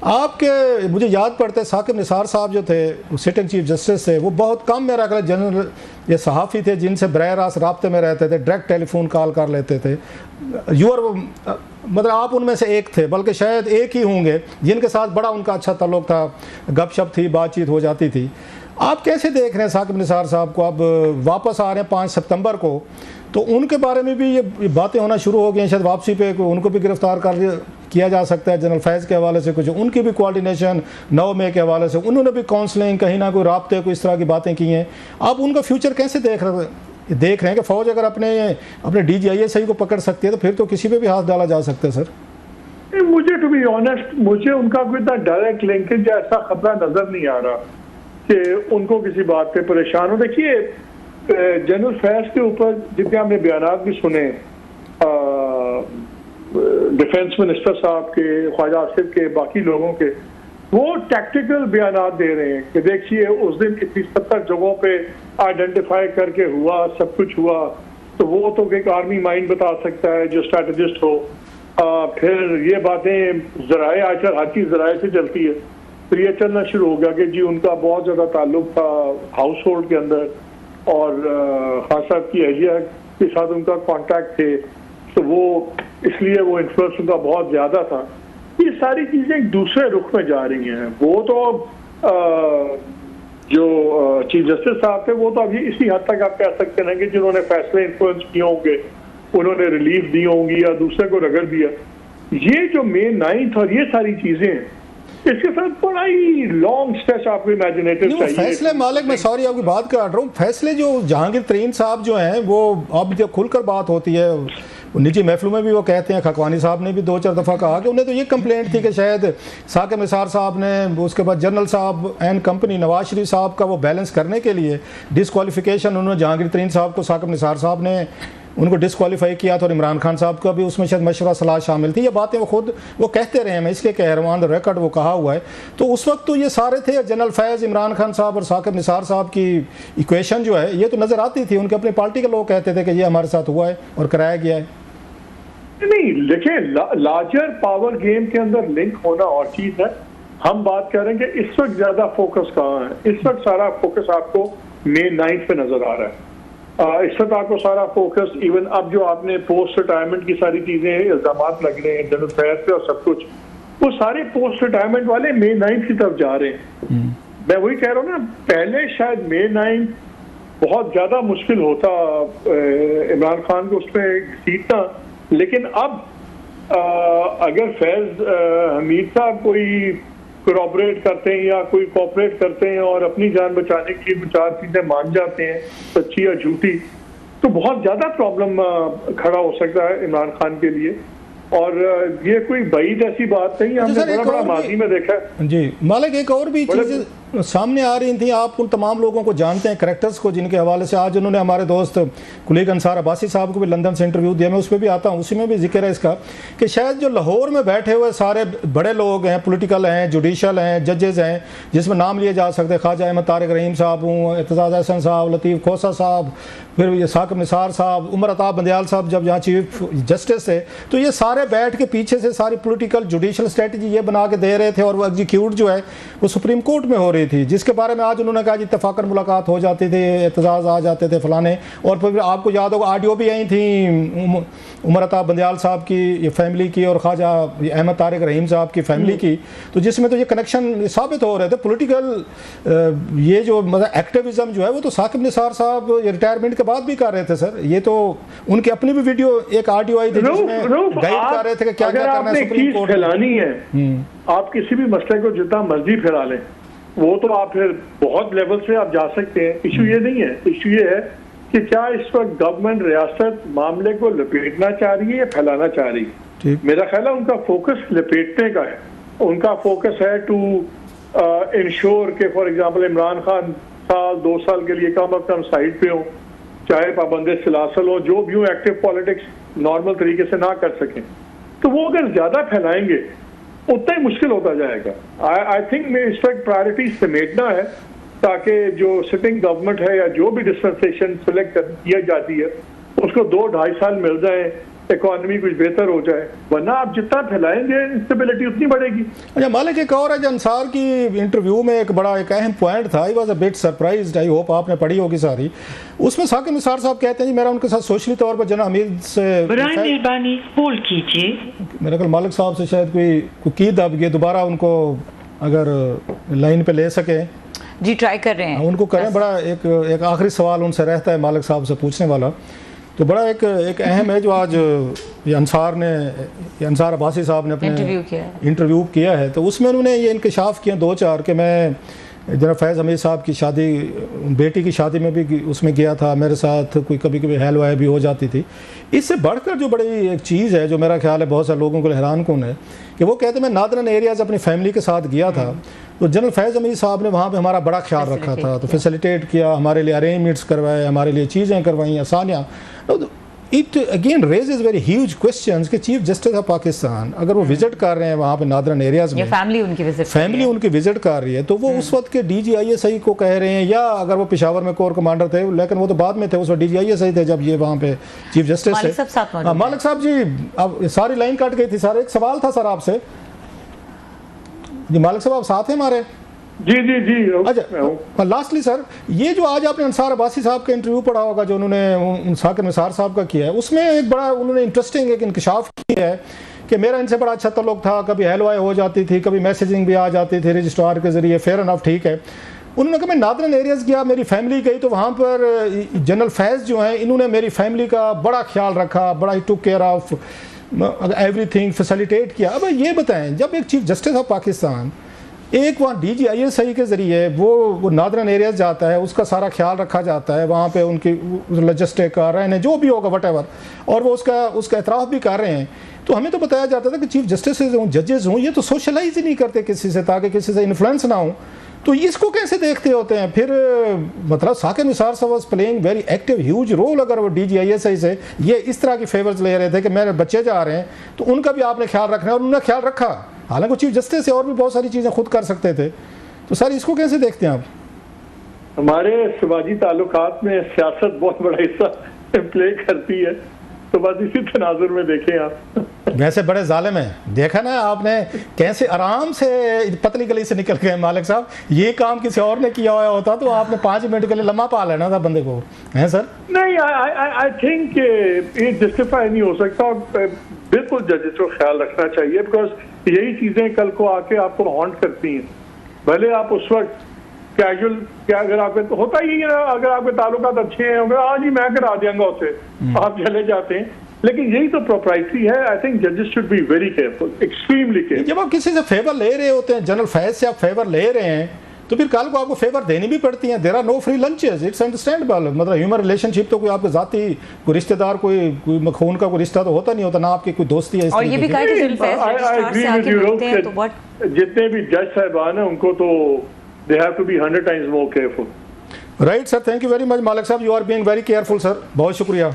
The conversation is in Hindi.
आपके मुझे याद पड़ते साकिब निसार साहब जो थे सिटिंग चीफ जस्टिस थे, वो बहुत कम मेरा ख्याल जनरल ये सहाफ़ी थे जिनसे बरह रास्त राब्ते में रहते थे, डायरेक्ट टेलीफोन कॉल कर लेते थे। मतलब आप उनमें से एक थे, बल्कि शायद एक ही होंगे जिनके साथ बड़ा उनका अच्छा ताल्लुक़ था, गपशप थी, बातचीत हो जाती थी। आप कैसे देख रहे हैं साकिब निसार साहब को? अब वापस आ रहे हैं 5 सितंबर को, तो उनके बारे में भी ये बातें होना शुरू हो गई हैं, शायद वापसी पे उनको भी गिरफ्तार किया जा सकता है जनरल फैज़ के हवाले से, कुछ उनकी भी कोऑर्डिनेशन 9 मई के हवाले से, उन्होंने भी काउंसलिंग कहीं ना कोई राब्ते को इस तरह की बातें की हैं। आप उनका फ्यूचर कैसे देख रहे हैं कि फ़ौज अगर अपने DGISI को पकड़ सकती है तो फिर तो किसी पे भी हाथ डाला जा सकता है? सर मुझे टू बी ऑनेस्ट, मुझे उनका कोई इतना डायरेक्ट लिंकेज या ऐसा खतरा नजर नहीं आ रहा कि उनको किसी बात पे परेशान हो। देखिए, जनरल फैज़ के ऊपर जितने हमने बयानात भी सुने डिफेंस मिनिस्टर साहब के, ख्वाजा आसिफ के, बाकी लोगों के, वो टैक्टिकल बयानात दे रहे हैं कि देखिए उस दिन इतनी 70 जगहों पे आइडेंटिफाई करके हुआ, सब कुछ हुआ, तो वो तो एक आर्मी माइंड बता सकता है जो स्ट्रैटेजिस्ट हो। फिर ये बातें ज़राए आजकल हर चीज़ ज़राए से चलती है, फिर ये चलना शुरू हो गया कि जी उनका बहुत ज़्यादा ताल्लुक था हाउस होल्ड के अंदर और खान साहब की अहलिया के साथ उनका कॉन्टैक्ट थे, तो वो इसलिए वो इन्फ्लुएंस उनका बहुत ज़्यादा था। ये सारी चीज़ें एक दूसरे रुख में जा रही हैं। वो तो जो चीफ जस्टिस साहब थे वो तो अभी इसी हद तक आप कह सकते हैं कि जिन्होंने फैसले इन्फ्लुएंस किए होंगे, उन्होंने रिलीफ दी होंगी या दूसरे को रगड़ दिया। ये जो May 9 और ये सारी चीज़ें, इसके साथ बड़ा ही लॉन्ग स्ट्रेच आपको इमेजिनेटिव चाहिए। फैसले मालिक, मैं सॉरी आपकी बात काट रहा हूँ, फैसले जो जहांगीर तरीन साहब जो हैं वो अब जब खुलकर बात होती है निजी महफिलों में भी वो कहते हैं, खकवानी साहब ने भी 2-4 दफ़ा कहा कि उन्हें तो ये कंप्लेंट थी कि शायद साकिब निसार साहब ने, उसके बाद जनरल साहब एंड कंपनी नवाज शरीफ साहब का वो बैलेंस करने के लिए डिसक्वालिफिकेशन उन्होंने जहांगीर तरीन साहब को, साकिब निसार साहब ने उनको डिसक्वालीफाई किया था और इमरान खान साहब का भी उसमें शायद मशवरा सलाह शामिल थी। ये बातें वो खुद वो कहते रहे हैं, मैं इसलिए कह रहा हूँ, ऑन द रिकॉर्ड वो कहा हुआ है। तो उस वक्त तो ये सारे थे, जनरल फैज़, इमरान खान साहब और साकिब निसार साहब की इक्वेशन जो है ये तो नज़र आती थी। उनके अपने पार्टी के लोग कहते थे कि ये हमारे साथ हुआ है और कराया गया है। नहीं, देखिए लार्जर पावर गेम के अंदर लिंक होना और चीज़ है। हम बात कर रहे हैं कि इस वक्त ज़्यादा फोकस कहाँ है। इस वक्त सारा फोकस आपको May 9 पे नज़र आ रहा है। इस वक्त आपको सारा फोकस, इवन अब जो आपने पोस्ट रिटायरमेंट की सारी चीजें, इल्जाम लग रहे हैं जनरल फैज़ पे और सब कुछ, वो सारे पोस्ट रिटायरमेंट वाले May 9 की तरफ जा रहे हैं। मैं वही कह रहा हूँ ना, पहले शायद May 9 बहुत ज्यादा मुश्किल होता इमरान खान को उसमें जीतना, लेकिन अब अगर फैज़ हमीद साहब कोई कोऑपरेट करते हैं या कोई कोऑपरेट करते हैं और अपनी जान बचाने के लिए 4 चीजें मान जाते हैं, सच्ची या झूठी, तो बहुत ज्यादा प्रॉब्लम खड़ा हो सकता है इमरान खान के लिए। और ये कोई बईद ऐसी बात नहीं, हमने बड़ा माजी में देखा है। जी मालिक, एक और भी चीज़ सामने आ रही थी, आप उन तमाम लोगों को जानते हैं, करैक्टर्स को, जिनके हवाले से आज उन्होंने हमारे दोस्त कुलीग अंसार अब्बासी साहब को भी लंदन से इंटरव्यू दिया, मैं उस पर भी आता हूँ, उसी में भी जिक्र है इसका कि शायद जो लाहौर में बैठे हुए सारे बड़े लोग हैं, पॉलिटिकल हैं, जुडिशल हैं, जजेस हैं, जिसमें नाम लिए जा सकते हैं, ख्वाजा अहमद तारिक रहीम साहब हूँ, एतजाज़ अहसन साहब, लतीफ़ खोसा साहब, फिर ये साकिब निसार साहब, उमर अता बंदयाल साहब जब यहाँ चीफ जस्टिस थे, तो ये सारे बैठ के पीछे से सारी पॉलिटिकल जुडिशल स्ट्रेटजी ये बना के दे रहे थे और वो एग्जीक्यूट जो है वो सुप्रीम कोर्ट में हो रही थी, जिसके बारे में आज उन्होंने कहा इत्तफाकन मुलाकात हो जाती थी, एतजाज़ आ जाते थे फलाने। और फिर आपको याद होगा ऑडियो भी आई थी उमर अता बंदयाल साहब की, ये फैमिली की, और ख्वाजा अहमद तारिक रहीम साहब की फैमिली की, तो जिसमें तो ये कनेक्शन साबित हो रहे थे पॉलिटिकल, ये जो मतलब एक्टिविज्म जो है वो तो साकिब निसार साहब रिटायरमेंट के बाद भी कर रहे थे सर। ये तो उनकी अपनी भी वीडियो, एक ऑडियो आई थी जिसमें गाइड कर रहे थे कि क्या क्या करना है सुप्रीम कोर्ट फैलानी है। आप किसी भी मसले को जितना मर्जी फैला लें, वो तो आप फिर बहुत लेवल से आप जा सकते हैं। इशू ये नहीं है, इशू ये है कि क्या इस वक्त गवर्नमेंट रियासत मामले को लपेटना चाह रही है या फैलाना चाह रही है। मेरा ख्याल है उनका फोकस लपेटने का है। उनका फोकस है टू इंश्योर के फॉर एग्जांपल इमरान खान 2 साल के लिए कम अज कम साइड पे हो, चाहे पाबंदी सिलासल हो, जो भी हो, एक्टिव पॉलिटिक्स नॉर्मल तरीके से ना कर सकें, तो वो अगर ज्यादा फैलाएंगे उतना ही मुश्किल होता जाएगा। आई थिंक मैं इस वक्त प्रायोरिटी समेटना है ताकि जो सिटिंग गवर्नमेंट है या जो भी डिस्पेंसेशन सिलेक्ट किया जाती है उसको 2-2.5 साल मिल जाए इकोनॉमी कुछ बेहतर हो जाए, वरना आप जितना फैलाएंगे इंस्टेबिलिटी उतनी बढ़ेगी। अच्छा मालिक, एक और है अंसार की इंटरव्यू में एक बड़ा एक अहम पॉइंट था, I was a bit surprised, I hope आपने पढ़ी होगी सारी। उसमें साकिब निसार साहब कहते हैं जी मेरा उनके साथ सोशली तौर पर जना हमीद से मेहरबानी होल्ड कीजिए, मेरे ख्याल मालिक साहब से शायद कोई की दब गई, दोबारा उनको अगर लाइन पे ले सके जी ट्राई कर रहे हैं उनको करें। बड़ा एक आखिरी सवाल उनसे रहता है मालिक साहब से पूछने वाला, तो बड़ा एक अहम है जो आज ये अंसार अब्बासी साहब ने अपने इंटरव्यू किया है, तो उसमें उन्होंने ये इंकशाफ किया 2-4 कि मैं जनाब फैज़ हमीद साहब की शादी, बेटी की शादी में भी उसमें गया था, मेरे साथ कोई कभी कभी हेल वाय भी हो जाती थी। इससे बढ़कर जो बड़ी एक चीज़ है जो मेरा ख्याल है बहुत सारे लोगों को हैरान कौन है कि वो कहते हैं मैं नादरन एरियाज़ अपनी फैमिली के साथ गया था, तो जनरल फैज़ हमीद साहब ने वहाँ पे हमारा बड़ा ख्याल रखा था, तो फैसिलिटेट किया, हमारे लिए अरेंजमेंट्स करवाए, हमारे लिए चीज़ें करवाई, आसानियाँ। It again raises very huge questions कि चीफ जस्टिस ऑफ पाकिस्तान अगर वो विजिट कर रहे हैं वहाँ पे नादरन एरियाज़ में, फैमिली उनकी विजिट कर रही है, तो वो उस वक्त के DGISI को कह रहे हैं, या अगर वो पेशावर में कोर कमांडर थे, लेकिन वो तो बाद में थे, उस वक्त DGISI थे जब ये वहाँ पे चीफ जस्टिस थे। मालिक साहब जी, अब सारी लाइन कट गई थी सर, एक सवाल था सर आपसे जी। मालिक साहब आप साथ हैं हमारे? जी जी जी। अच्छा लास्टली सर, ये जो आज आपने अंसार अब्बासी साहब का इंटरव्यू पढ़ा होगा जो उन्होंने साकिब निसार साहब का किया है, उसमें एक बड़ा उन्होंने इंटरेस्टिंग एक इंकशाफ किया है कि मेरा इनसे बड़ा अच्छा ताल्लुक था, कभी हेल वाय हो जाती थी, कभी मैसेजिंग भी आ जाती थी रजिस्ट्रार के जरिए, फेयर एनफ ठीक है। उन्होंने कहा मैं नादरन एरियाज़ गया, मेरी फैमिली गई, तो वहाँ पर जनरल फैज़ जो हैं इन्होंने मेरी फैमिली का बड़ा ख्याल रखा, बड़ा ही took care of everything, facilitate किया। अब ये बताएं, जब एक चीफ जस्टिस ऑफ पाकिस्तान एक वहाँ DGISI के ज़रिए वो नादरन एरियाज जाता है, उसका सारा ख्याल रखा जाता है, वहाँ पे उनकी लॉजिस्टिक का रहने जो भी होगा वटेवर, और वो उसका एतराफ़ भी कर रहे हैं, तो हमें तो बताया जाता था कि चीफ जस्टिस हों, जजेस हों, ये तो सोशलाइज ही नहीं करते किसी से ताकि किसी से इन्फ्लुएंस ना हो, तो इसको कैसे देखते होते हैं फिर? मतलब साकिब निसार साहब was playing very active huge role, अगर वो DGISI से ये इस तरह की फेवर्स ले रहे थे कि मेरे बच्चे जा रहे हैं तो उनका भी आपने ख्याल रखना है, और उन्होंने ख्याल रखा, हालांकि चीफ जस्टिस से और भी बहुत सारी चीज़ें खुद कर सकते थे, तो सर इसको कैसे देखते हैं आप? हमारे समाजी ताल्लुकात में सियासत बहुत बड़ा हिस्सा प्ले करती है, तो बस इसी तनाजुर में देखें आप। वैसे बड़े जालिम हैं, देखा ना आपने कैसे आराम से पतली गली से निकल गए मालिक साहब। ये काम किसी और ने किया हुआ होता तो आपने 5 मिनट के लिए लम्हा पा लेना था बंदे को, है सर? नहीं, आई थिंक ये जस्टिफाई नहीं हो सकता, और बिल्कुल जजेस को ख्याल रखना चाहिए, बिकॉज यही चीजें कल को आके आपको हॉन्ट करती हैं। भले आप उस वक्त कैजुअल क्या, अगर आपके होता ही है ना, अगर आपके ताल्लुकात अच्छे हैं, आज ही मैं करा देंगे उसे, आप चले जाते हैं, लेकिन यही तो प्रोप्राइटरी है। आई थिंक जजेस should be very careful, extremely careful. जब आप किसी से फेवर ले रहे होते हैं, जनरल फैज से आप फेवर ले रहे हैं, तो फिर कल को आपको फेवर देनी भी पड़ती है। There are no free lunches, it's understandable. मतलब ह्यूमन रिलेशनशिप तो कोई आपके जाती कोई रिश्तेदार कोई खून का कोई रिश्ता तो होता नहीं होता ना, आपकी कोई दोस्ती है। और ये भी कहा कि रजिस्ट्रार से आके मिलते हैं तो व्हाट, जितने भी जज साहबान हैं उनको तो they have to be 100 times more careful. Right sir, thank you very much Malik साहब, you are being very careful sir, बहुत शुक्रिया।